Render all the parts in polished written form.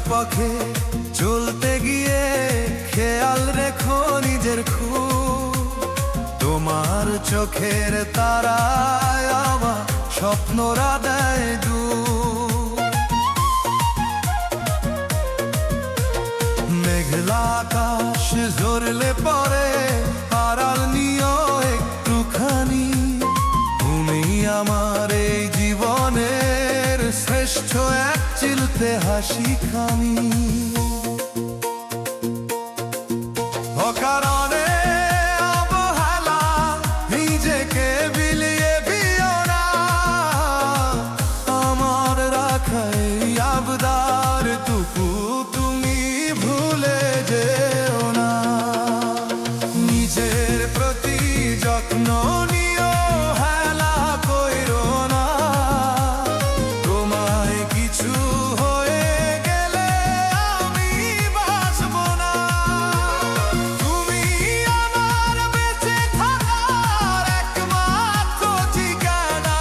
পথে চলতে গিয়ে খেয়াল রেখো নিজের খুব। তোমার চোখের তারায় আমার স্বপ্নরা দেয় ডুব। মেঘলা আকাশ ঝরলে পরে আড়াল নিও একটুখানি। তুমি আমার এই জীবনের শ্রেষ্ঠ এক চিলতে হাসি খানি। অকারণে অবহেলা নিজেকে বিলিয়ে দিও না। আমার রাখাই আবদার টুকু তুমি ভুলে যেও না। নিজের প্রতি যত্ন নিও, হেলা কইরো না। তোমায় কিছু হয়ে গেলে আমি বাঁচব না। তুমি আমার বেঁচে থাকার একমাত্র ঠিকানা।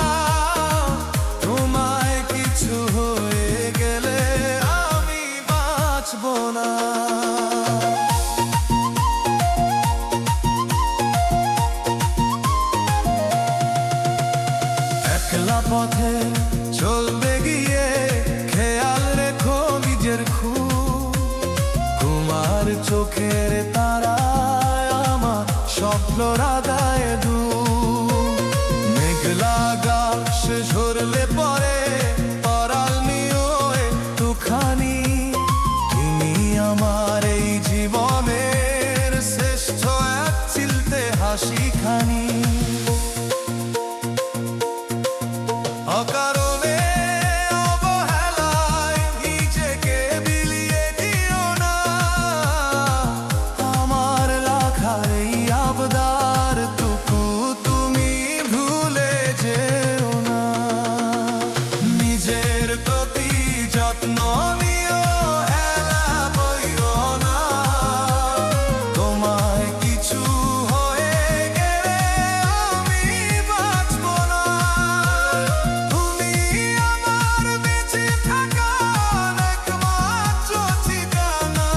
তোমায় কিছু হয়ে গেলে আমি বাঁচব না। একলা পথে চলতে গিয়ে খেয়াল রেখো নিজের খুব। তোমার চোখের তারায় আমার স্বপ্নরা দেয় ডুব। মেঘলা আকাশ ঝরলে পরে আড়াল নিও একটুখানি। তুমি আমার এই জীবনের শ্রেষ্ঠ এক চিলতে হাসি খানি। অকারণে অবহেলায় নিজেকে বিলিয়ে দিও না। আমার রাখার এই আবদার টুকু তুমি ভুলে যেও না। নিজের প্রতি যত্ন নিও, হেলা কইরো না। তোমায় কিছু হয়ে গেলে আমি বাঁচব না। তুমি আমার বেঁচে থাকার একমাত্র ঠিকানা।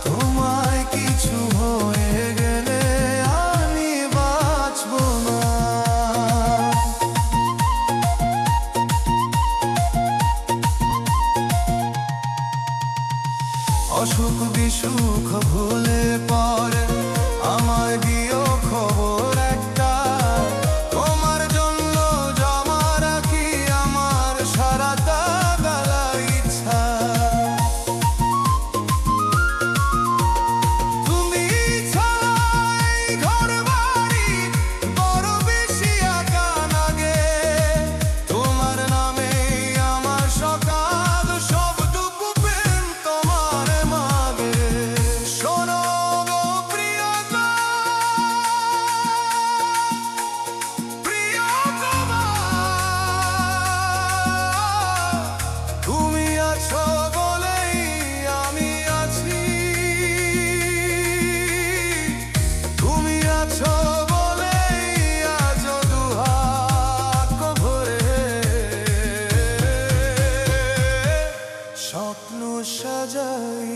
তোমায় কিছু হয়ে গেলে আমি বাঁচব না। অসুখ বিসুখ ভুলে পরে আমায় দিও খবর একটা। তোমার জন্য জমা রাখি আমার সারাটা বেলা ইচ্ছা। তুমি ছাড়াই ঘর বাড়ি বড় বেশি একা লাগে। তোমার নামে আমার সকাল সবটুকু প্রেম তোমার মাগে। শোনো গো প্রিয়তমা, প্রিয়তমা, তুমি আছো বলেই আমি আছি। তুমি আছো বলেই আজ দুহাত ভরে স্বপ্ন সাজাই।